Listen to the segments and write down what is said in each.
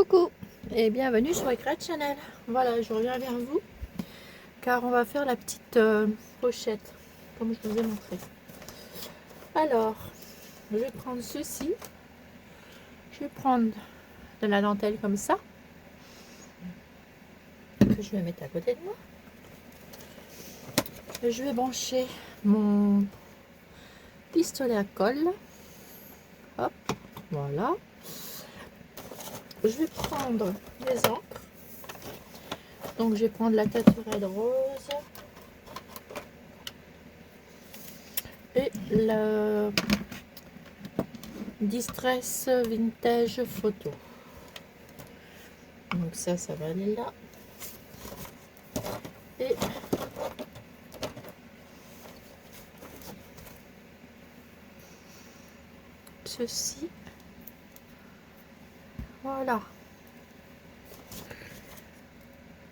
Coucou et bienvenue sur Eclat Channel. Voilà, je reviens vers vous car on va faire la petite pochette comme je vous ai montré. Alors, je vais prendre ceci. Je vais prendre de la dentelle comme ça que je vais mettre à côté de moi. Je vais brancher mon pistolet à colle. Hop, voilà. Je vais prendre des encres. Donc je vais prendre la Tattoo-Red rose et la Distress Vintage Photo. Donc ça va aller là. Et ceci. Voilà.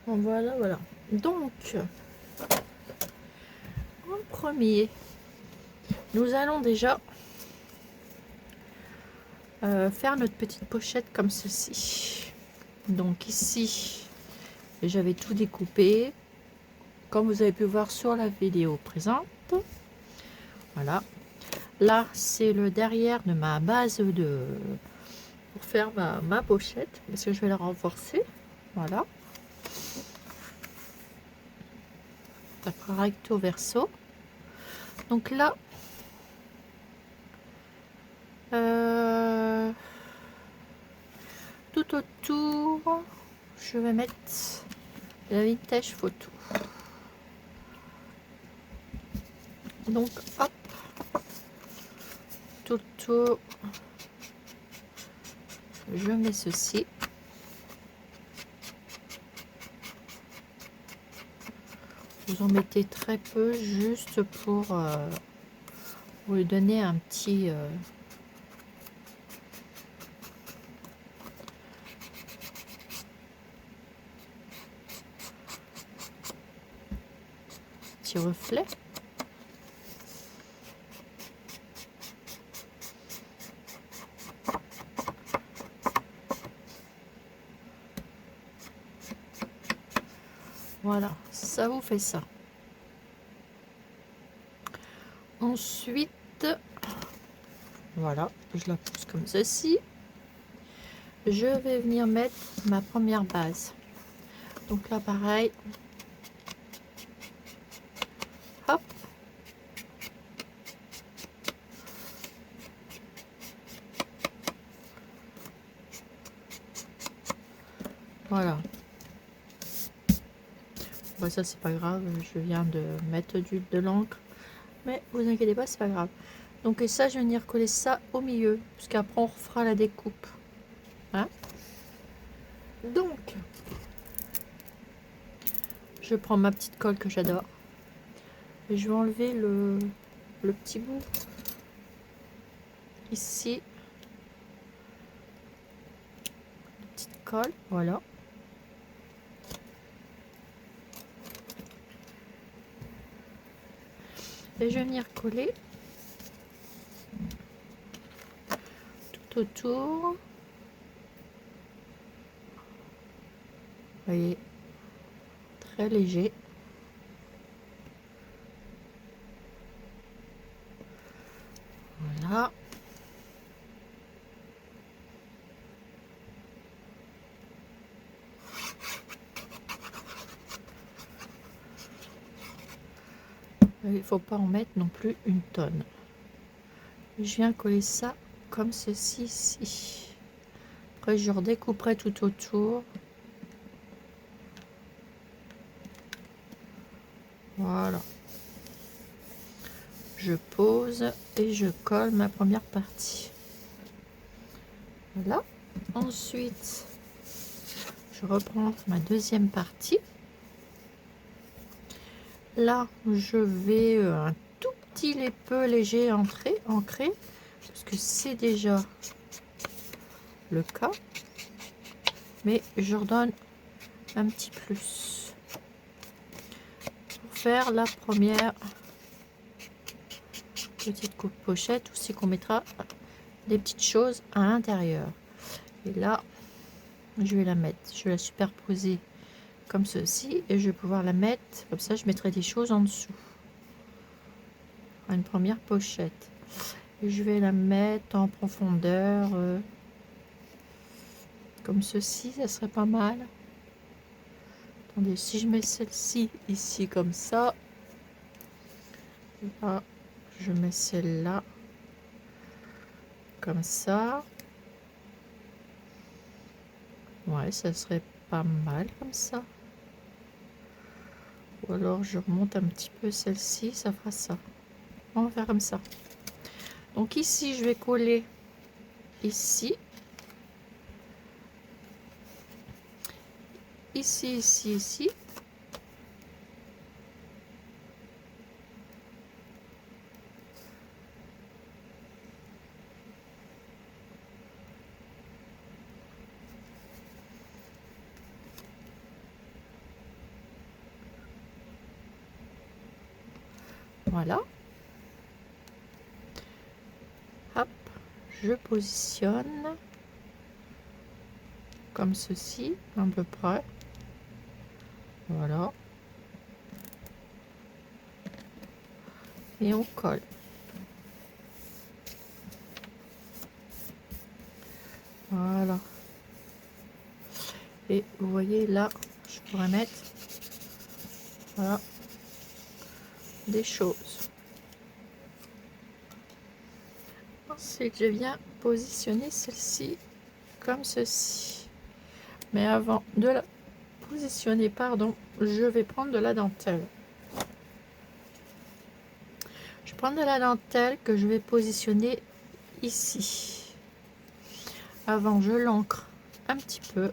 Voilà. Donc, en premier, nous allons déjà faire notre petite pochette comme ceci. Donc ici, j'avais tout découpé, comme vous avez pu voir sur la vidéo présente. Voilà. Là, c'est le derrière de ma base pour faire ma pochette, parce que je vais la renforcer. Voilà. Ça fera recto verso. Donc là, tout autour, je vais mettre la Vintage Photo. Donc hop, tout autour, je mets ceci. Vous en mettez très peu, juste pour lui donner un petit reflet. Voilà, ça vous fait ça. Ensuite, voilà, je la pousse comme ceci. Je vais venir mettre ma première base. Donc là, pareil. Hop. Voilà. Bon, ça, c'est pas grave. Je viens de mettre de l'encre. Mais vous inquiétez pas, c'est pas grave. Donc, et ça, je vais venir coller ça au milieu. Puisqu'après, on refera la découpe. Hein? Donc, je prends ma petite colle que j'adore. Et je vais enlever le petit bout. Ici. Petite colle. Voilà. Et je vais venir coller tout autour. Vous voyez, très léger. Voilà. Il ne faut pas en mettre non plus une tonne. Je viens coller ça comme ceci ici. Après, je redécouperai tout autour. Voilà. Je pose et je colle ma première partie. Voilà. Ensuite, je reprends ma deuxième partie. Là, je vais un tout petit peu léger ancré, parce que c'est déjà le cas. Mais je redonne un petit plus pour faire la première petite coupe pochette, aussi qu'on mettra des petites choses à l'intérieur. Et là, je vais la mettre, je vais la superposer comme ceci et je vais pouvoir la mettre comme ça. Je mettrai des choses en dessous, une première pochette, et je vais la mettre en profondeur comme ceci. Ça serait pas mal. Attendez, si je mets celle-ci ici comme ça, là, je mets celle-là comme ça. Ouais, ça serait pas mal comme ça. Ou alors je remonte un petit peu celle-ci, ça fera ça. On va faire comme ça. Donc ici, je vais coller ici. Ici, ici, ici. Voilà. Hop, je positionne comme ceci, à peu près. Voilà. Et on colle. Voilà. Et vous voyez là, je pourrais mettre, voilà, des choses. Ensuite, je viens positionner celle-ci comme ceci. Mais avant de la positionner, pardon, je vais prendre de la dentelle. Je prends de la dentelle que je vais positionner ici. Avant, je l'ancre un petit peu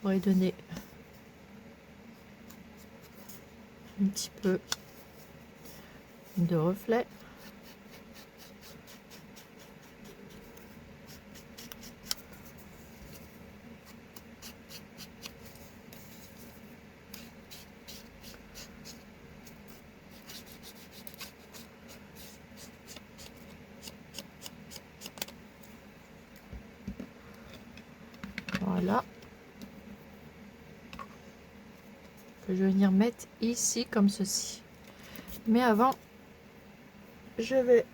pour y donner un petit peu de reflet. Voilà. Que je vais venir mettre ici comme ceci. Mais avant, je vais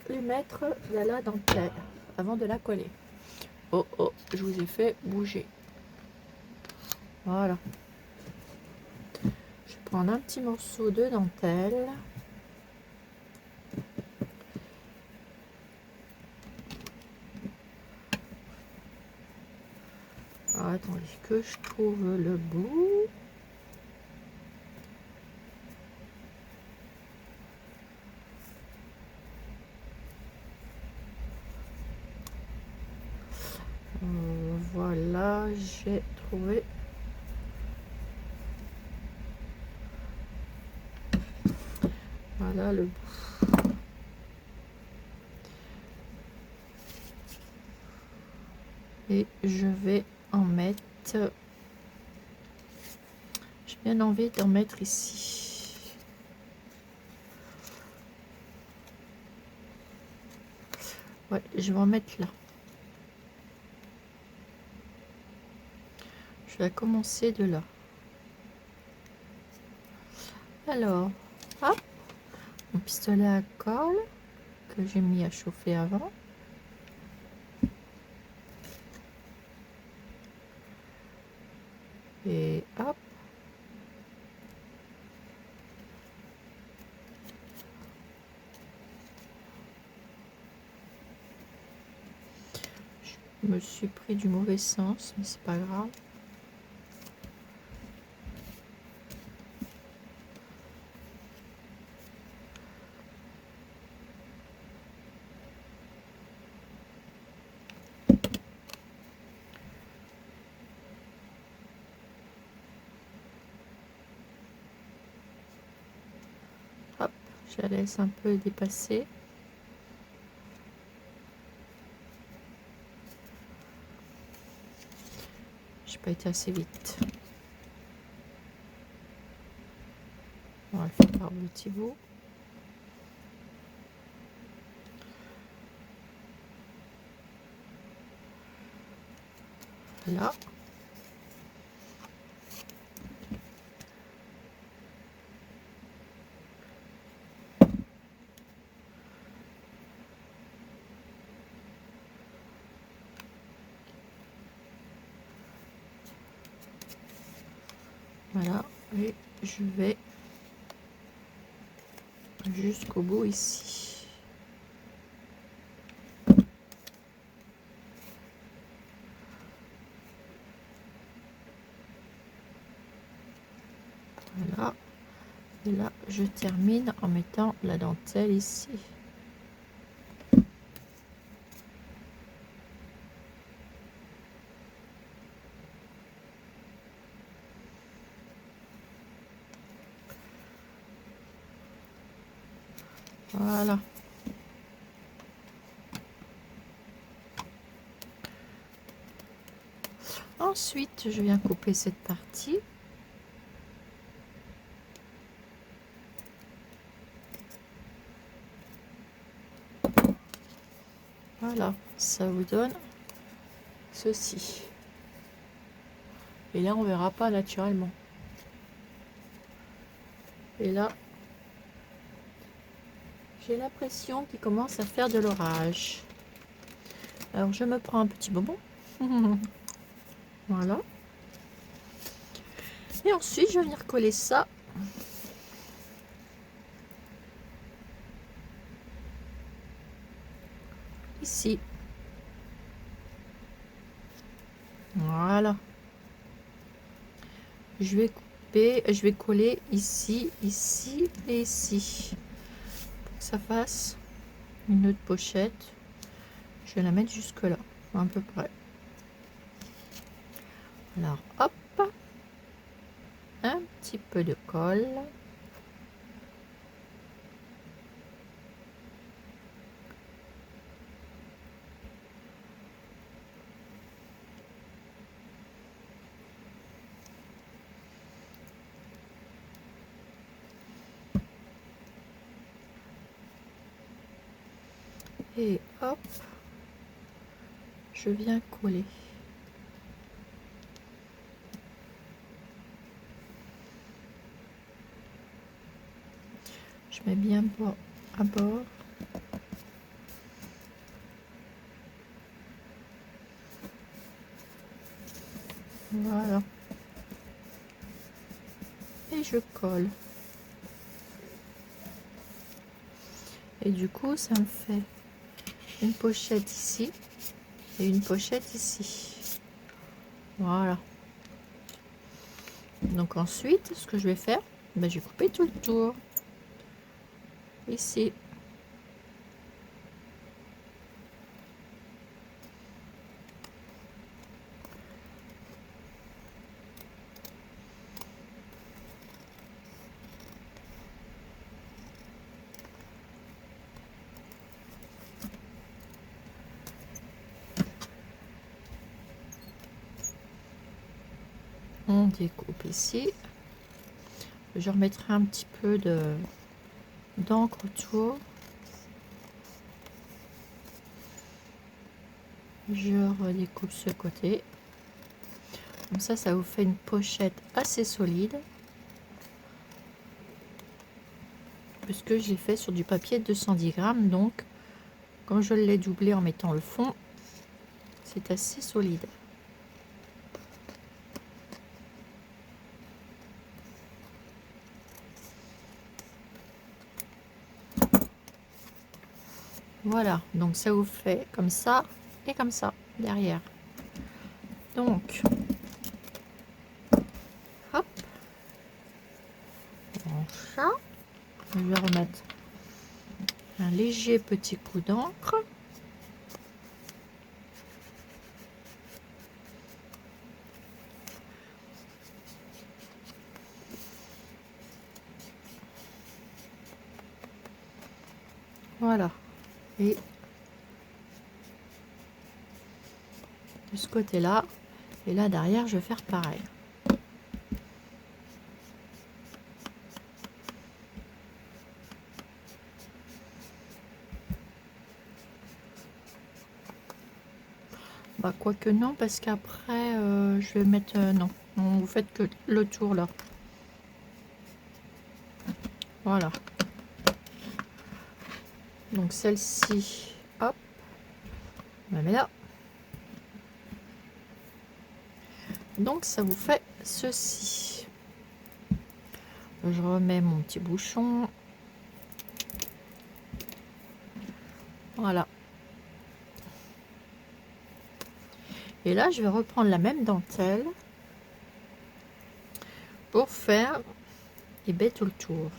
lui mettre de la dentelle avant de la coller. Oh oh, je vous ai fait bouger. Voilà. Je vais prendre un petit morceau de dentelle. Alors, attendez que je trouve le bout. Voilà, j'ai trouvé. Voilà le bout. Et je vais en mettre. J'ai bien envie d'en mettre ici. Ouais, je vais en mettre là. Je vais commencer de là. Alors, hop, mon pistolet à colle que j'ai mis à chauffer avant. Et hop. Je me suis pris du mauvais sens, mais c'est pas grave. Hop, je la laisse un peu dépasser. J'ai pas été assez vite. On va le faire par petits bouts. Voilà. Voilà, et je vais jusqu'au bout ici. Voilà, et là je termine en mettant la dentelle ici. Voilà. Ensuite, je viens couper cette partie. Voilà, ça vous donne ceci. Et là, on verra pas naturellement. Et là, j'ai l'impression qu'il commence à faire de l'orage. Alors, je me prends un petit bonbon. Voilà. Et ensuite, je vais venir coller ça. Ici. Voilà. Je vais couper, je vais coller ici, ici et ici. Pour que ça fasse une autre pochette. Je vais la mettre jusque là, à peu près. Alors, hop. Un petit peu de colle. Et hop, je viens coller. Je mets bien à bord. Voilà. Et je colle. Et du coup, ça me fait une pochette ici et une pochette ici. Voilà. Donc ensuite, ce que je vais faire, ben, je vais couper tout le tour. Ici. On découpe ici. Je remettrai un petit peu d'encre autour. Je redécoupe ce côté. Comme ça vous fait une pochette assez solide. Puisque j'ai fait sur du papier 210 grammes. Donc, comme je l'ai doublé en mettant le fond, c'est assez solide. Voilà, donc ça vous fait comme ça et comme ça derrière. Donc, hop, ça, je vais remettre un léger petit coup d'encre. Voilà, et de ce côté là, et là derrière je vais faire pareil. Bah, quoique non, parce qu'après je vais mettre... non, vous faites que le tour là. Voilà. Donc celle-ci, hop, on la met là. Donc ça vous fait ceci. Je remets mon petit bouchon. Voilà. Et là, je vais reprendre la même dentelle pour faire et baies tout le tour.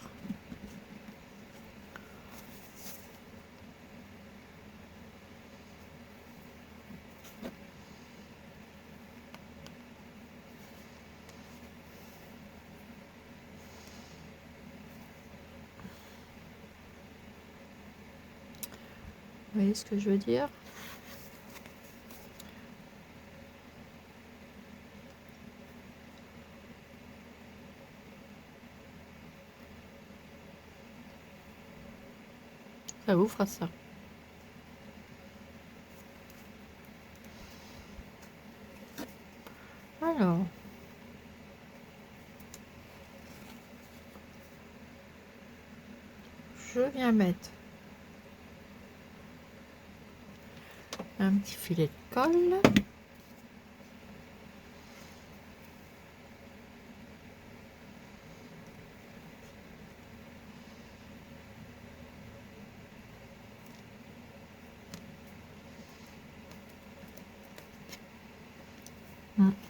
Vous voyez ce que je veux dire? Ça vous fera ça. Alors, je viens mettre un petit filet de colle.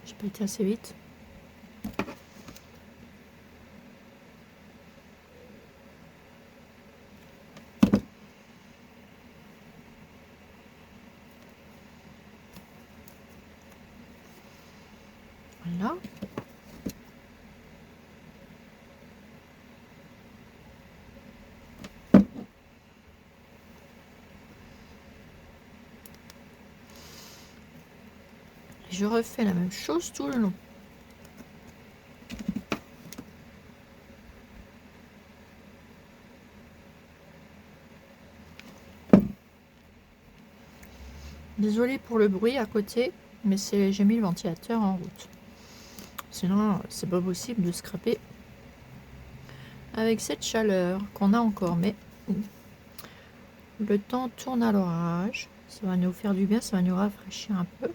J'ai pas été assez vite. Voilà. Et je refais la même chose tout le long. Désolée pour le bruit à côté, mais j'ai mis le ventilateur en route. Sinon, c'est pas possible de scraper avec cette chaleur qu'on a encore. Mais le temps tourne à l'orage. Ça va nous faire du bien, ça va nous rafraîchir un peu.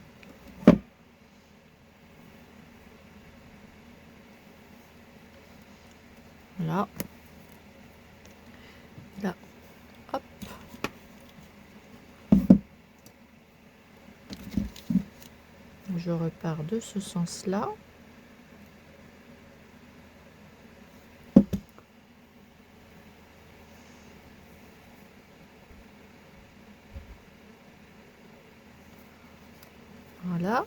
Voilà. Là. Hop. Je repars de ce sens-là. Voilà.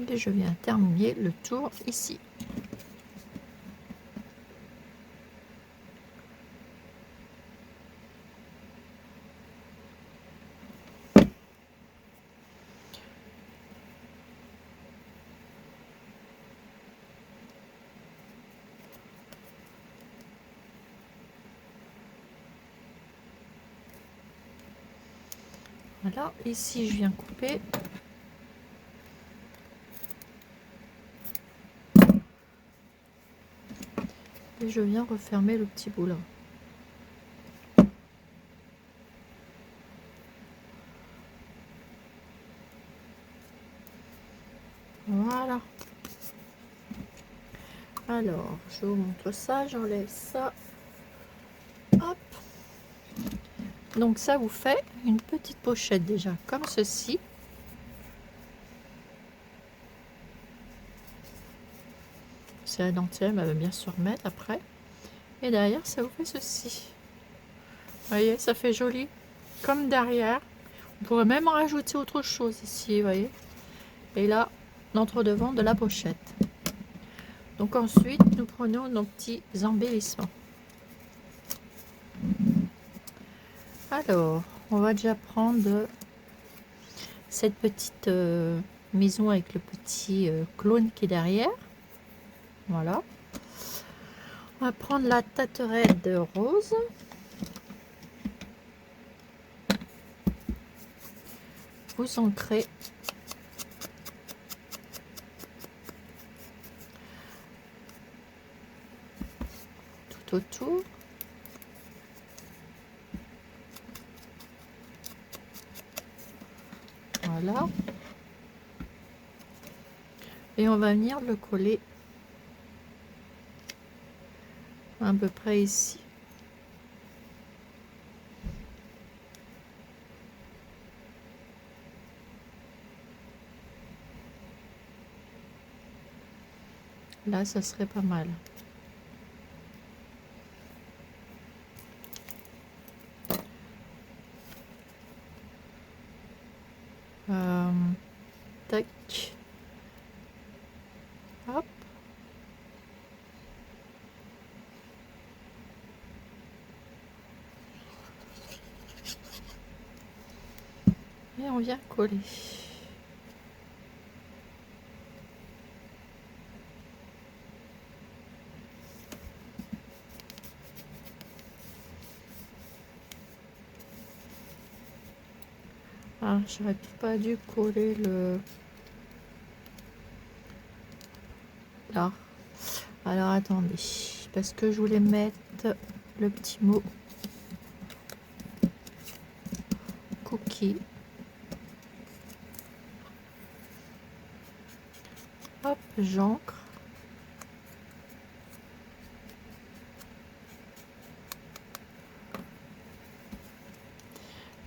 Et je viens terminer le tour ici. Voilà, ici je viens couper. Et je viens refermer le petit bout là. Voilà. Alors, je vous montre ça, j'enlève ça. Hop. Donc ça vous fait une petite pochette déjà, comme ceci. C'est la dentelle, elle va bien se remettre après. Et derrière, ça vous fait ceci. Vous voyez, ça fait joli. Comme derrière. On pourrait même en rajouter autre chose ici, vous voyez. Et là, l'entre-devant de la pochette. Donc ensuite, nous prenons nos petits embellissements. Alors, on va déjà prendre cette petite maison avec le petit clone qui est derrière. Voilà. On va prendre la Taterette de rose. Vous ancrez tout autour. Voilà. Et on va venir le coller à peu près ici. Là, ça serait pas mal. Tac. Hop. Et on vient coller. Ah, j'aurais pas dû coller le... Là. Alors attendez, parce que je voulais mettre le petit mot cookie. Hop, j'ancre.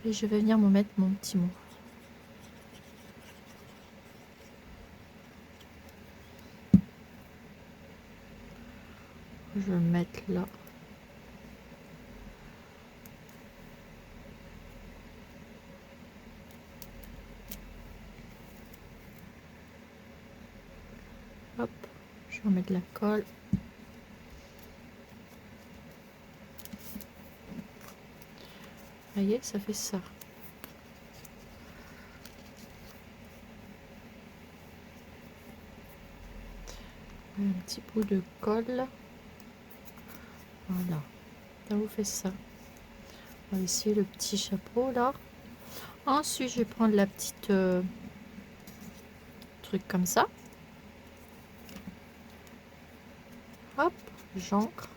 Et je vais venir me mettre mon petit mot. Je vais le mettre là. Hop, je vais mettre de la colle. Vous voyez, ça fait ça. Un petit bout de colle. Voilà, ça vous fait ça. On va essayer le petit chapeau là. Ensuite, je vais prendre la petite truc comme ça. Hop, j'ancre.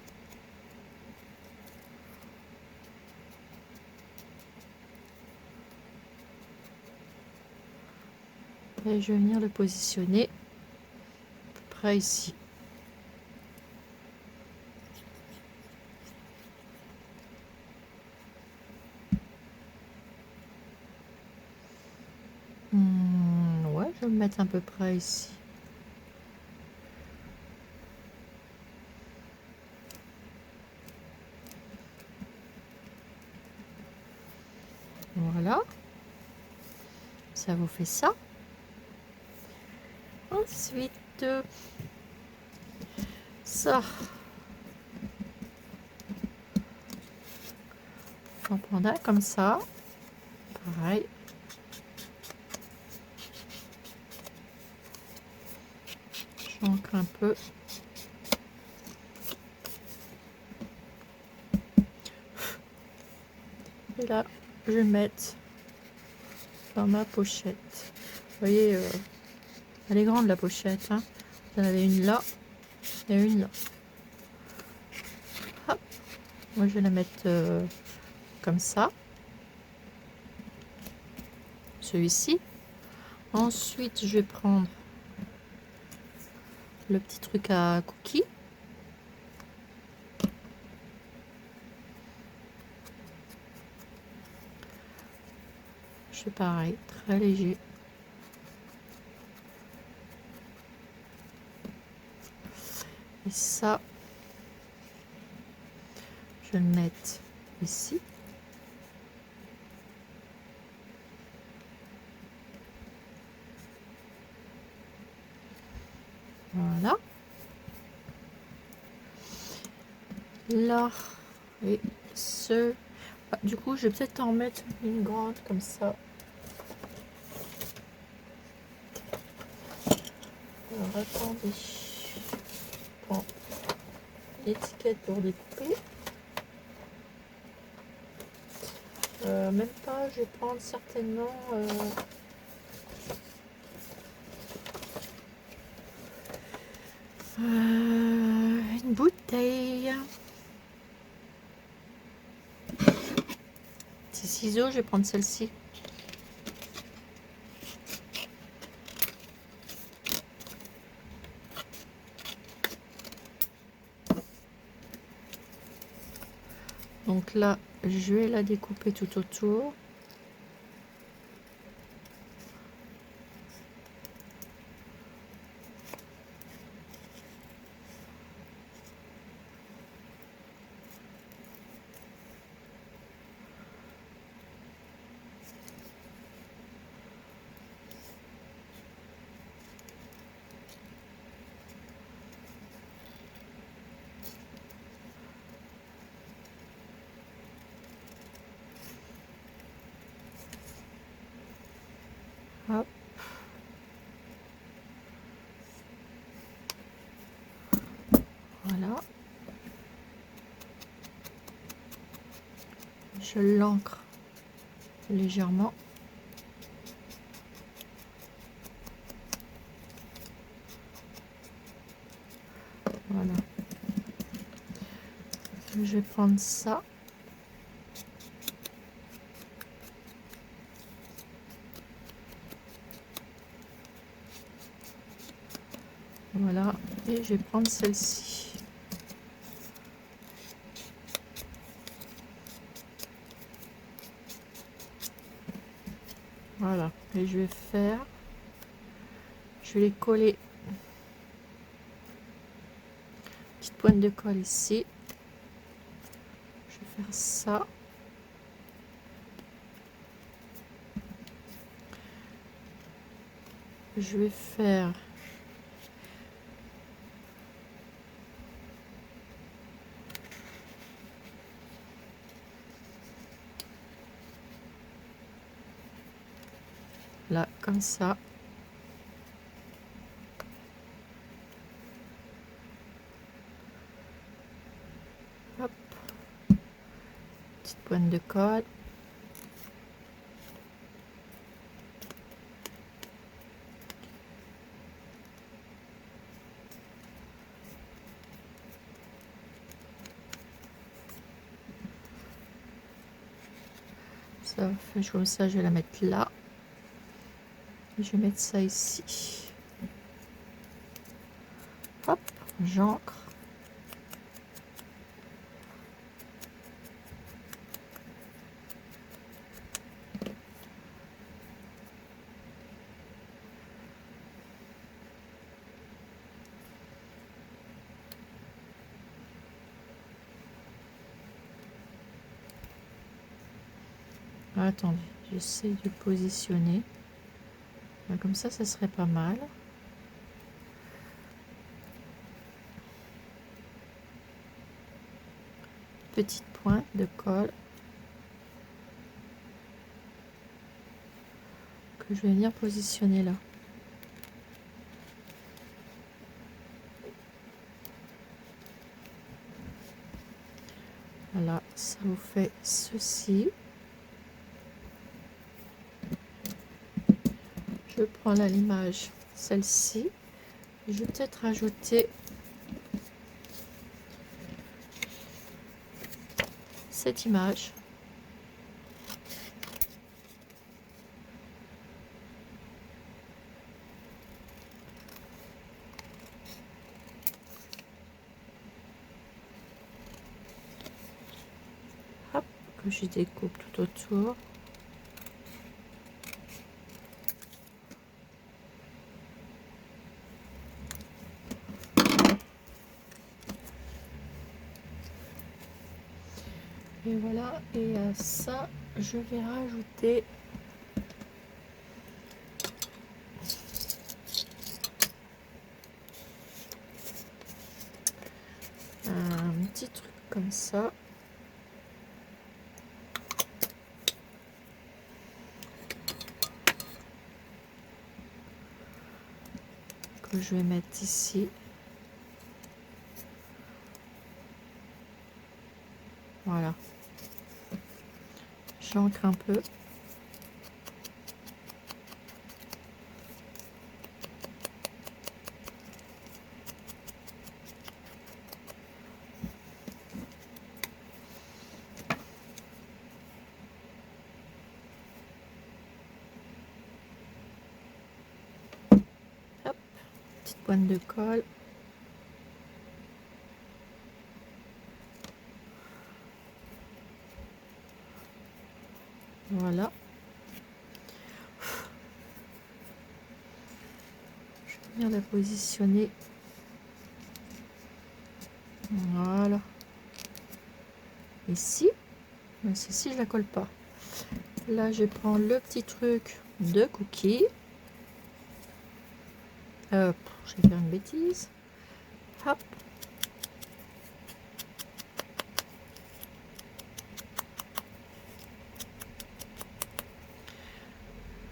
Et je vais venir le positionner à peu près ici. Ouais, je vais me mettre à peu près ici. Voilà. Ça vous fait ça. Ensuite, ça. On prend un comme ça. Pareil. J'ancre un peu. Et là, je vais mettre dans ma pochette. Vous voyez, elle est grande la pochette. Hein. J'en avais une là et une là. Hop. Moi, je vais la mettre comme ça. Celui-ci. Ensuite, je vais prendre le petit truc à cookies. Je fais pareil, très léger. Et ça, je vais le mettre ici. Voilà. Là, et ce... Ah, du coup, je vais peut-être en mettre une grande comme ça. Alors attendez, je prends l'étiquette pour découper. Même pas, je vais prendre certainement une bouteille. Ces ciseaux, je vais prendre celle-ci. Donc là, je vais la découper tout autour. Hop. Voilà. Je l'ancre légèrement. Voilà. Je vais prendre ça. Voilà. Et je vais prendre celle-ci. Voilà. Et je vais faire... Je vais les coller. Petite pointe de colle ici. Je vais faire ça. Je vais faire là comme ça. Hop. Petite pointe de colle. Ça fait comme ça, je vais la mettre là. Je vais mettre ça ici. Hop, j'ancre. Attendez, j'essaie de positionner. Comme ça serait pas mal. Petite pointe de colle que je vais venir positionner là. Voilà, ça vous fait ceci. Je prends l'image, celle-ci. Je vais peut-être rajouter cette image. Hop, que je découpe tout autour. Et voilà, et à ça, je vais rajouter un petit truc comme ça. que je vais mettre ici. Voilà. J'ancre un peu. Hop, petite pointe de colle. Voilà. Je vais venir la positionner. Voilà. Ici. Mais celle-ci, je la colle pas. Là, je prends le petit truc de cookie. Hop, je vais faire une bêtise. Hop.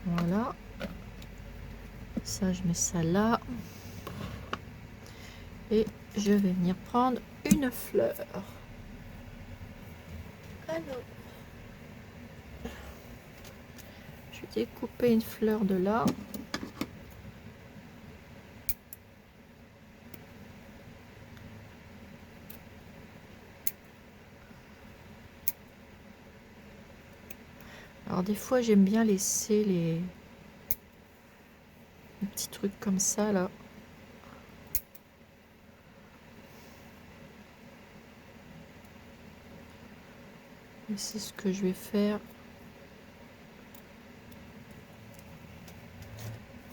Voilà. Ça, je mets ça là. Et je vais venir prendre une fleur. Alors, je vais découper une fleur de là. Alors des fois j'aime bien laisser les petits trucs comme ça là. Et c'est ce que je vais faire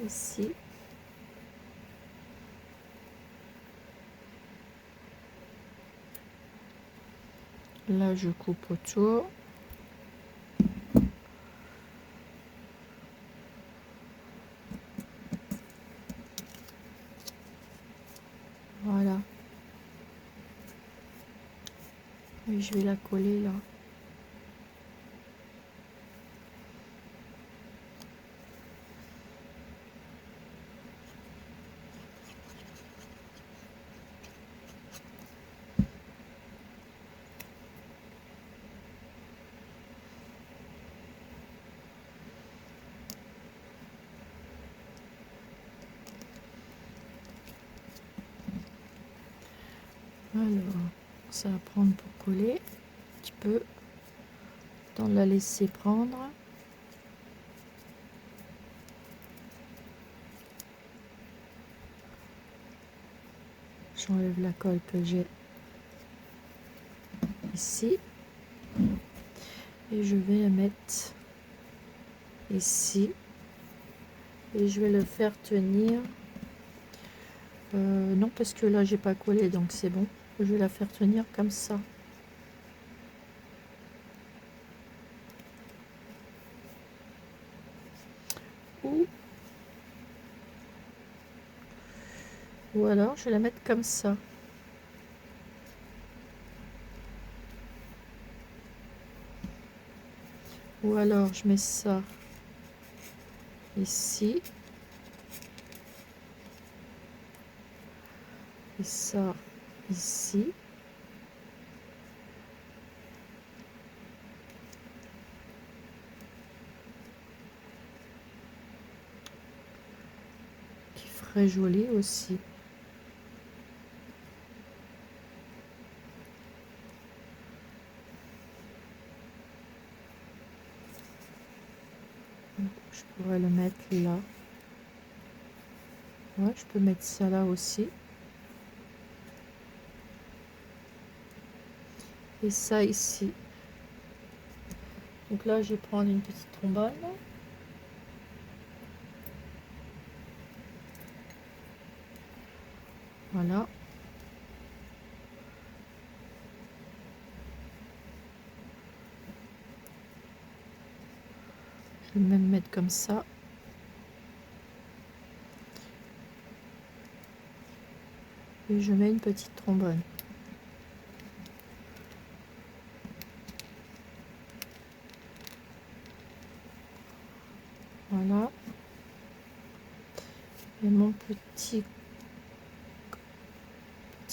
ici. Là je coupe autour. Voilà. Et je vais la coller là. Alors, ça va prendre pour coller un petit peu. Temps de la laisser prendre. J'enlève la colle que j'ai ici. Et je vais la mettre ici. Et je vais le faire tenir. Non, parce que là, j'ai pas collé, donc c'est bon. Je vais la faire tenir comme ça. Ou alors, je vais la mettre comme ça. Ou alors, je mets ça ici. Et ça ici. Qui ferait joli aussi. Je pourrais le mettre là. Ouais, je peux mettre ça là aussi. Et ça ici. Donc là, je vais prendre une petite trombone. Voilà. Je vais même mettre comme ça. Et je mets une petite trombone. Voilà. Et mon petit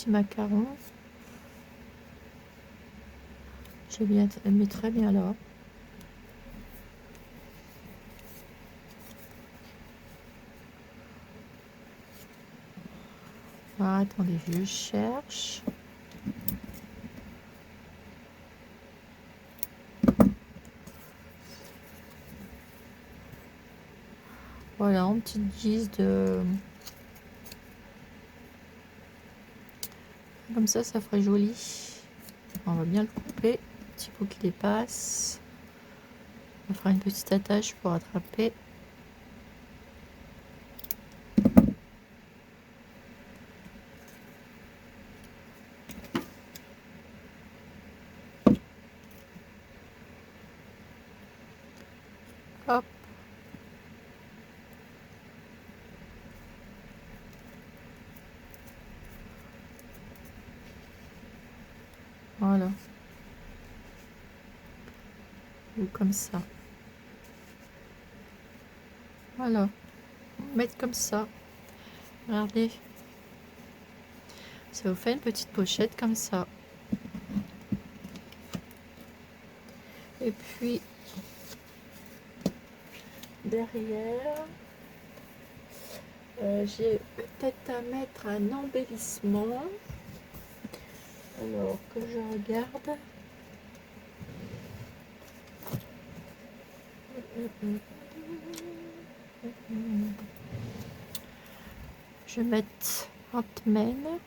macaron. Je mets très bien là. Ah, attendez, je cherche. Voilà, en petite guise de... Comme ça ferait joli. On va bien le couper. Petit bout qui dépasse. On fera une petite attache pour attraper. Hop. Voilà. Ou comme ça. Voilà. Mettre comme ça. Regardez. Ça vous fait une petite pochette comme ça. Et puis, derrière, j'ai peut-être à mettre un embellissement. Alors que je regarde. Je vais mettre Ant-Man.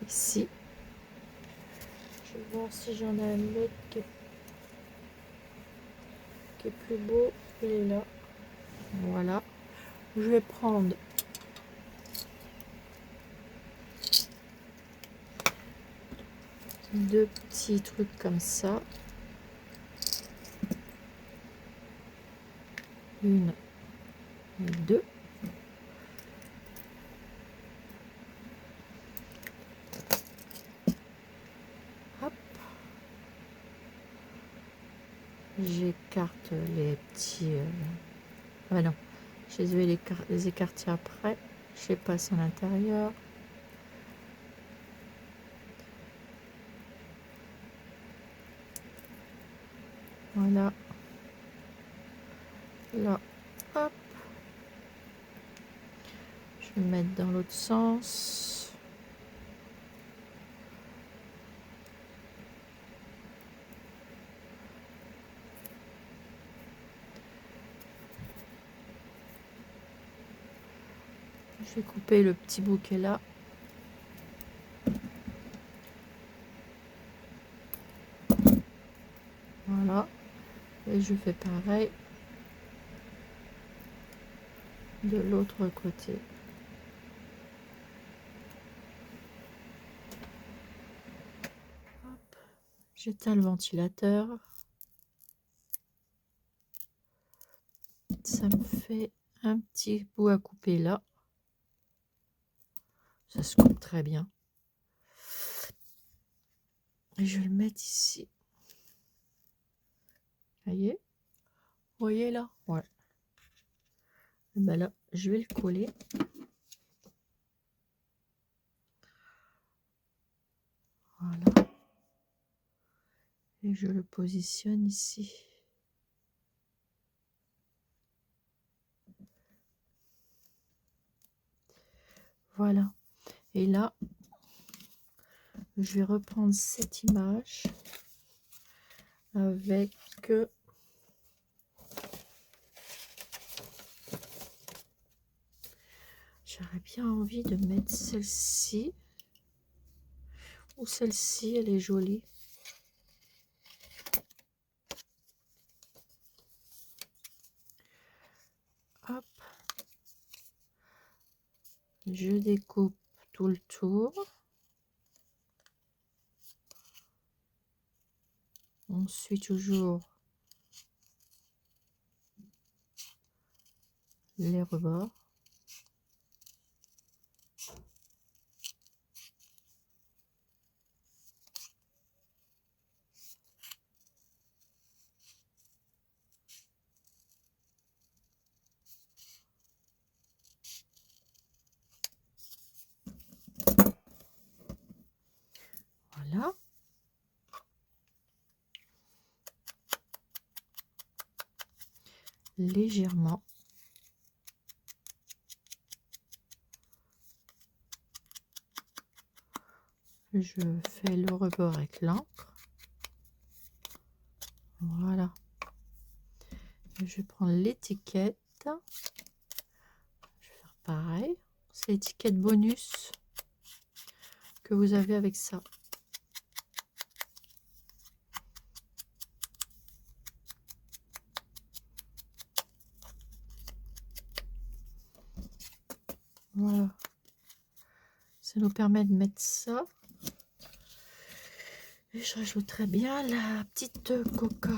Ici. Je vais voir si j'en ai un autre qui est plus beau. Il est là. Voilà. Je vais prendre deux petits trucs comme ça. Une et deux. Hop. J'écarte les petits... Ah non, je vais les écarter après. Je les passe à l'intérieur. Voilà. Là, hop. Je vais mettre dans l'autre sens. Je vais couper le petit bouquet là. Voilà. Et je fais pareil de l'autre côté. Hop. J'éteins le ventilateur. Ça me fait un petit bout à couper là. Ça se coupe très bien. Et je vais le mettre ici. Vous voyez là? Ouais. Et ben là, je vais le coller. Voilà. Et je le positionne ici. Voilà. Et là, je vais reprendre cette image avec... J'aurais bien envie de mettre celle-ci. Ou celle-ci, elle est jolie. Hop. Je découpe tout le tour. On suit toujours les rebords. légèrement. Je fais le rebord avec l'encre. Voilà. Je vais prendre l'étiquette. Je vais faire pareil. C'est l'étiquette bonus que vous avez avec ça. Voilà. Ça nous permet de mettre ça. Et je rajouterai bien la petite coca.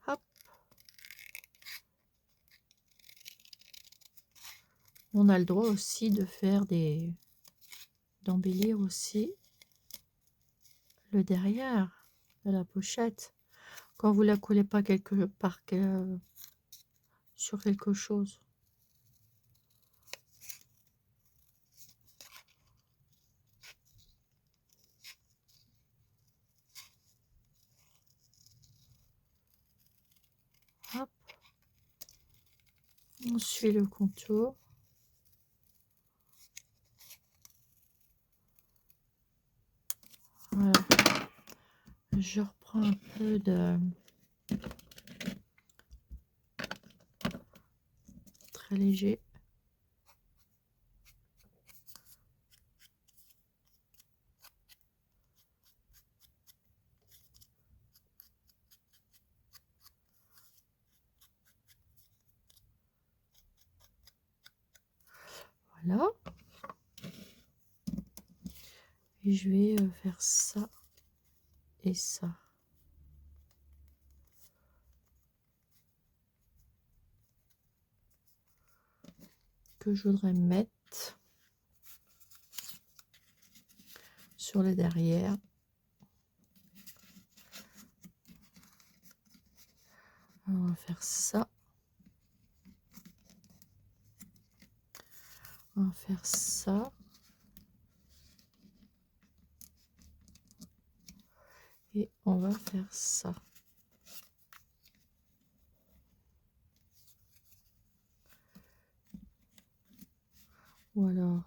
Hop. On a le droit aussi de faire d'embellir aussi le derrière de la pochette. Quand vous la collez pas quelque part sur quelque chose. Hop. On suit le contour. Voilà. Je reprends un peu de très léger. Voilà. Et je vais faire ça et ça. Que je voudrais mettre sur le derrière. On va faire ça. On va faire ça. Et on va faire ça. Ou alors,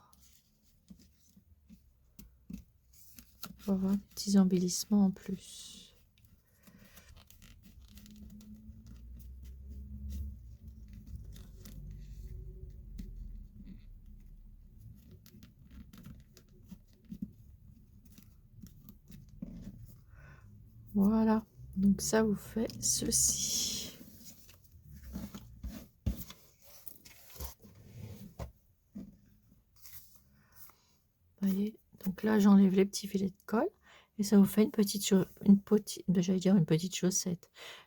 on va avoir des petits embellissements en plus. Voilà, donc ça vous fait ceci. Vous voyez, donc là j'enlève les petits filets de colle et ça vous fait une petite chaussette,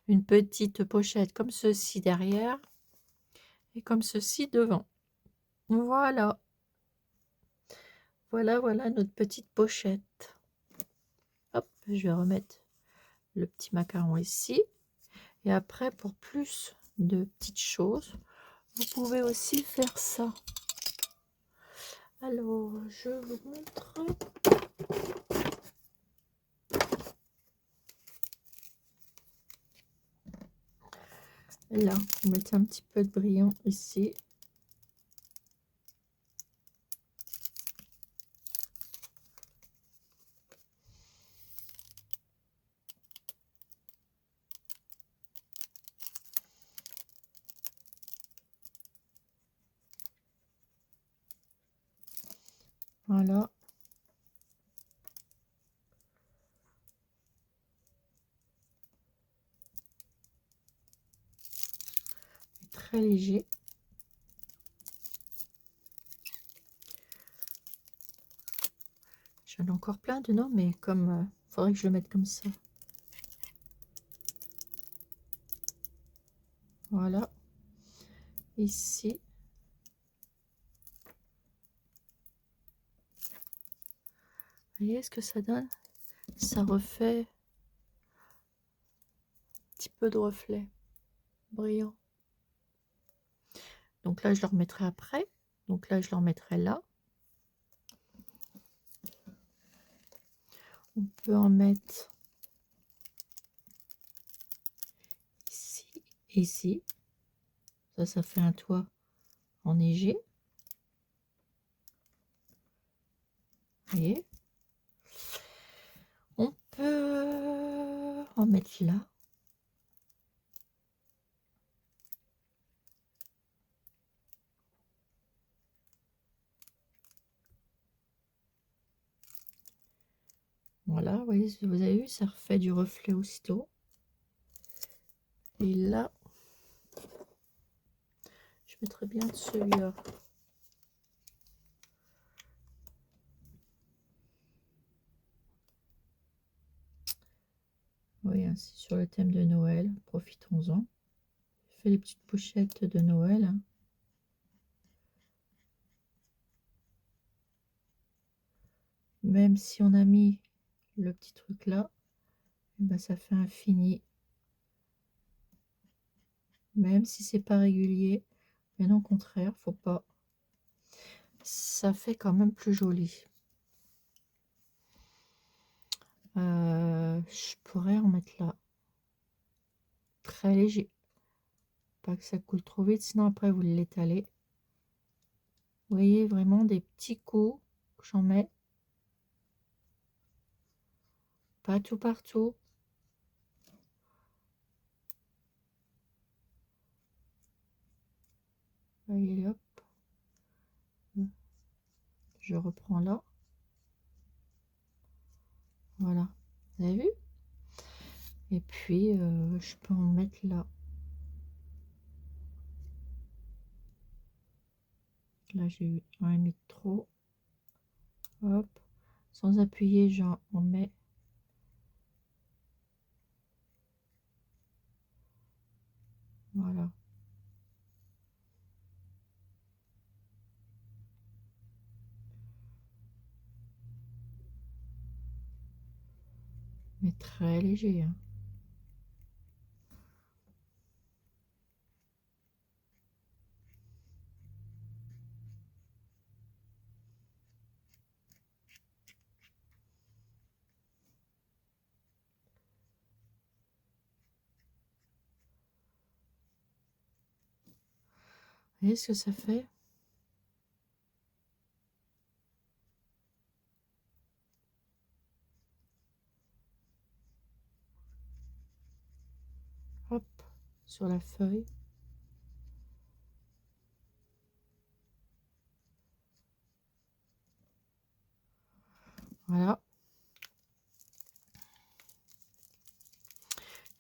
une petite pochette comme ceci derrière et comme ceci devant. Voilà, voilà notre petite pochette. Hop, je vais remettre le petit macaron ici. Et après, pour plus de petites choses, vous pouvez aussi faire ça. Alors, je vous montre. Là, vous mettez un petit peu de brillant ici. Voilà. Très léger. J'en ai encore plein dedans, mais comme faudrait que je le mette comme ça. Voilà. Ici. Vous voyez ce que ça donne? Ça refait un petit peu de reflet brillant. Donc là, je le remettrai après. Donc là, je le remettrai là. On peut en mettre ici et ici. Ça fait un toit enneigé. Vous voyez? On peut en mettre là. Voilà, vous voyez, vous avez vu, ça refait du reflet aussitôt. Et là, je mettrais bien de celui-là. Oui, ainsi sur le thème de Noël, profitons-en. Je fais les petites pochettes de Noël. Hein. Même si on a mis le petit truc là, ben ça fait un fini. Même si c'est pas régulier, mais non, au contraire, faut pas. Ça fait quand même plus joli. Je pourrais en mettre là. Très léger. Pas que ça coule trop vite, sinon après vous l'étalez. Vous voyez vraiment des petits coups que j'en mets. Pas tout partout. Voyez, hop. Je reprends là. Voilà. Vous avez vu? Et puis, je peux en mettre là. Là, j'ai eu un mis de trop. Hop. Sans appuyer, j'en mets. Voilà. Mais très léger. Hein. Vous voyez ce que ça fait? Hop. Sur la feuille. Voilà.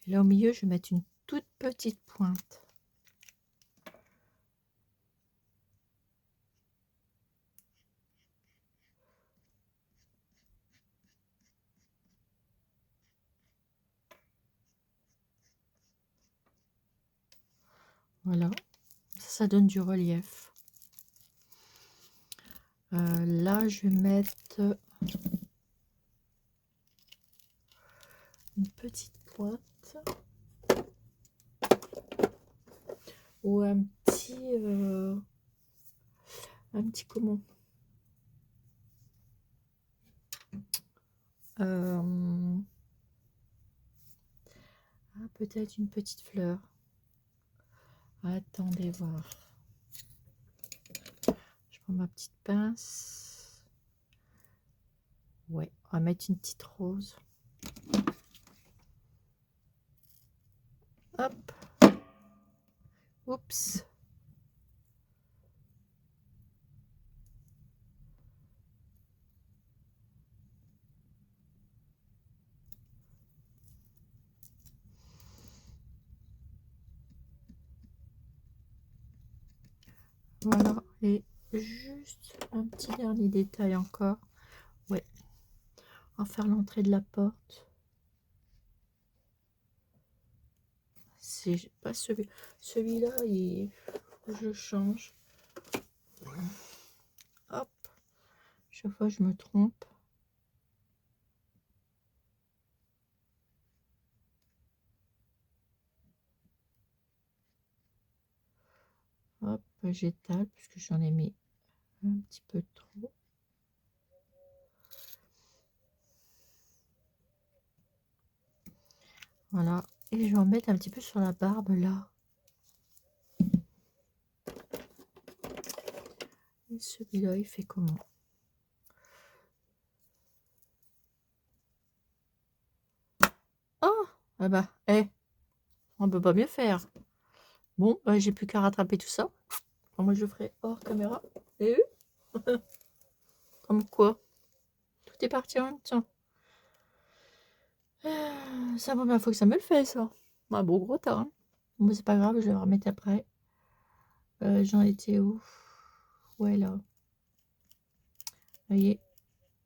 Et là, au milieu, je vais mettre une toute petite pointe. Voilà. Ça donne du relief. Là, je vais mettre une petite pointe ou un petit comment peut-être une petite fleur. Attendez voir. Je prends ma petite pince. Ouais, on va mettre une petite rose. Hop. Oups. Voilà. Et juste un petit dernier détail encore. Ouais. En faire l'entrée de la porte. C'est pas celui-là, je change. Hop. Chaque fois, je me trompe. Hop, j'étale puisque j'en ai mis un petit peu trop. Voilà. Et je vais en mettre un petit peu sur la barbe là. Et celui-là, il fait comment? Oh, ah bah, on peut pas mieux faire. Bon, bah, j'ai plus qu'à rattraper tout ça. Alors, moi, je le ferai hors caméra. Et comme quoi, tout est parti en même temps. Ça, bon, bah, faut que ça me le fait, ça. Bah, bon, gros tas. Hein. Bon, c'est pas grave, je vais le remettre après. J'en étais où? Ouais, là. Vous voyez,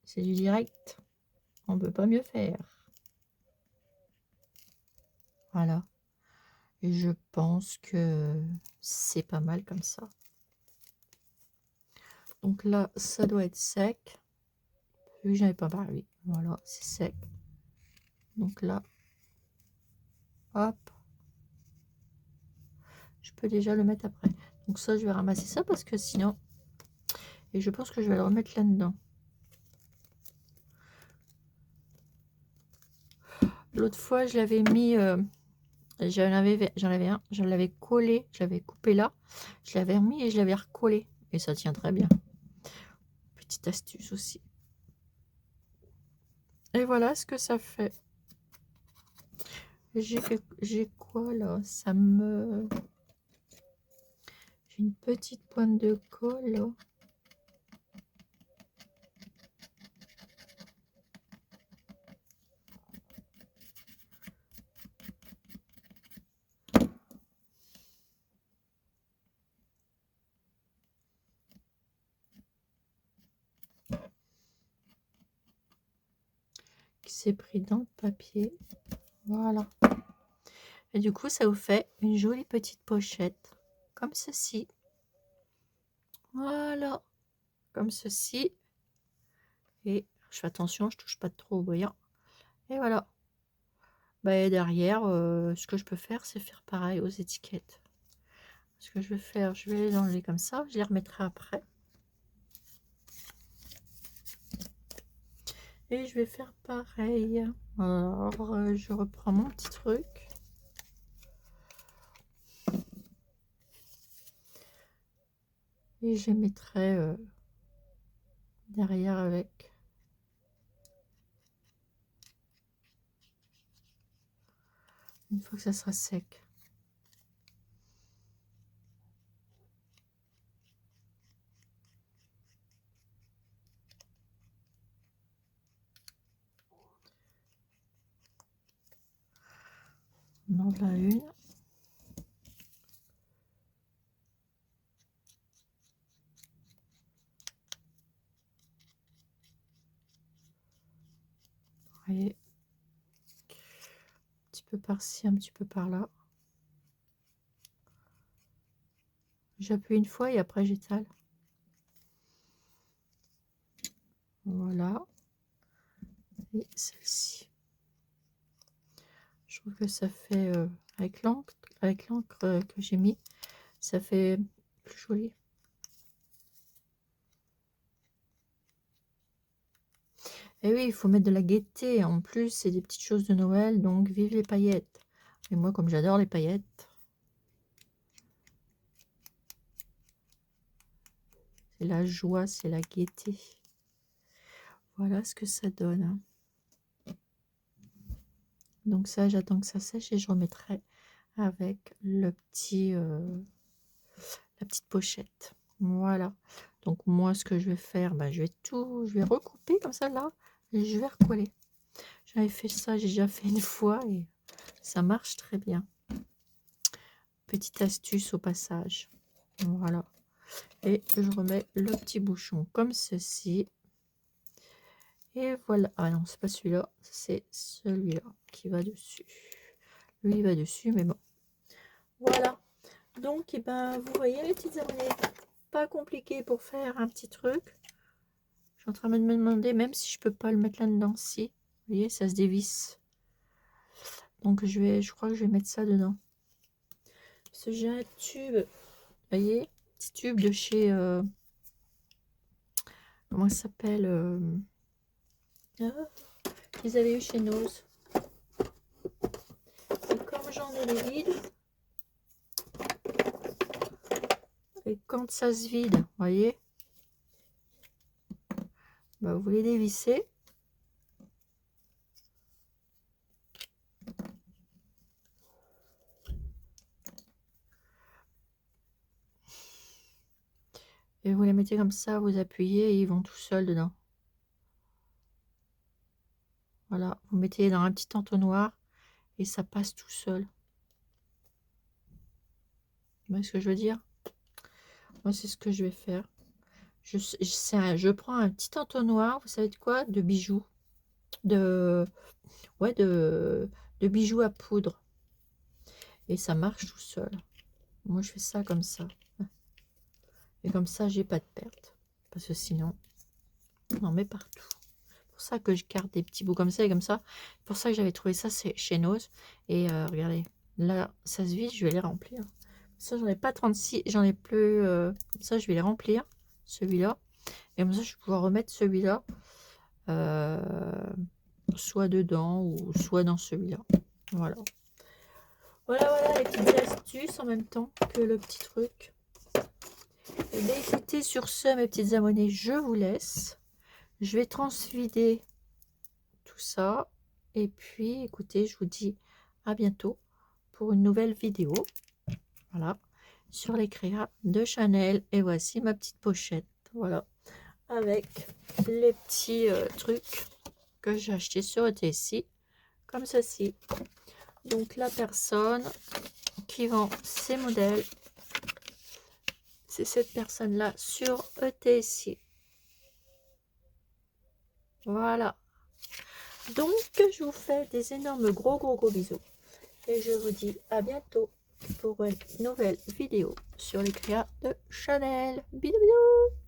c'est du direct. On peut pas mieux faire. Voilà. Et je pense que c'est pas mal comme ça. Donc là, ça doit être sec. Vu que j'en ai pas parlé. Voilà, c'est sec. Donc là, hop. Je peux déjà le mettre après. Donc ça, je vais ramasser ça parce que sinon... Et je pense que je vais le remettre là-dedans. L'autre fois, je l'avais mis... j'en avais un, je l'avais collé, je l'avais coupé là. Je l'avais remis et je l'avais recollé. Et ça tient très bien. Petite astuce aussi. Et voilà ce que ça fait. J'ai quoi là? Ça me... J'ai une petite pointe de colle là. Qui s'est pris dans le papier. Voilà. Et du coup, ça vous fait une jolie petite pochette. Comme ceci. Voilà. Comme ceci. Et je fais attention, je touche pas trop au voyant. Et voilà. Bah, et derrière, ce que je peux faire, c'est faire pareil aux étiquettes. Ce que je vais faire, je vais les enlever comme ça. Je les remettrai après. Et je vais faire pareil. Alors, je reprends mon petit truc. Et je les mettrai derrière avec. Une fois que ça sera sec. On en a une. Vous voyez, un petit peu par-ci, un petit peu par-là. J'appuie une fois et après j'étale. Voilà. Et celle-ci. Je trouve que ça fait, avec l'encre que j'ai mis, ça fait plus joli. Et oui, il faut mettre de la gaieté. En plus, c'est des petites choses de Noël, donc vive les paillettes. Et moi, comme j'adore les paillettes, c'est la joie, c'est la gaieté. Voilà ce que ça donne. Hein. Donc ça, j'attends que ça sèche et je remettrai avec le petit, la petite pochette. Voilà. Donc moi, ce que je vais faire, je vais recouper comme ça là, et je vais recoller. J'avais fait ça, j'ai déjà fait une fois et ça marche très bien. Petite astuce au passage. Voilà. Et je remets le petit bouchon comme ceci. Et voilà. Ah non, c'est pas celui-là, c'est celui-là qui va dessus. Lui, il va dessus, mais bon. Voilà. Donc, et vous voyez les petites abonnées, pas compliqué pour faire un petit truc. Je suis en train de me demander, même si je peux pas le mettre là-dedans, si. Vous voyez, ça se dévisse. Donc, je crois que je vais mettre ça dedans. Parce que j'ai un tube, vous voyez, petit tube de chez... comment ça s'appelle ils avaient eu chez Nose. j'en ai les vides. Et quand ça se vide, vous voyez, bah, vous les dévissez. Et vous les mettez comme ça, vous appuyez et ils vont tout seuls dedans. Voilà, vous mettez dans un petit entonnoir et ça passe tout seul. Vous voyez ce que je veux dire? Moi, c'est ce que je vais faire. Je prends un petit entonnoir, vous savez de quoi? De bijoux. Ouais, de bijoux à poudre. Et ça marche tout seul. Moi, je fais ça comme ça. Et comme ça, j'ai pas de perte. Parce que sinon, on en met partout. C'est pour ça que je garde des petits bouts comme ça et comme ça. C'est pour ça que j'avais trouvé ça chez Nose. Et regardez, là, ça se vide, je vais les remplir. Ça, j'en ai pas 36, j'en ai plus. Ça, je vais les remplir, celui-là. Et comme ça, je vais pouvoir remettre celui-là. Soit dedans ou soit dans celui-là. Voilà. Voilà les petites astuces en même temps que le petit truc. Et bien écoutez, sur ce, mes petites abonnées, je vous laisse. Je vais transvider tout ça. Et puis, écoutez, je vous dis à bientôt pour une nouvelle vidéo. Voilà. Sur les créas de Chanel. Et voici ma petite pochette. Voilà. Avec les petits trucs que j'ai acheté sur ETSI. Comme ceci. Donc, la personne qui vend ces modèles, c'est cette personne-là sur ETSI. Voilà. Donc, je vous fais des énormes gros bisous. Et je vous dis à bientôt pour une nouvelle vidéo sur les créas de Chanel. Bisous bisous.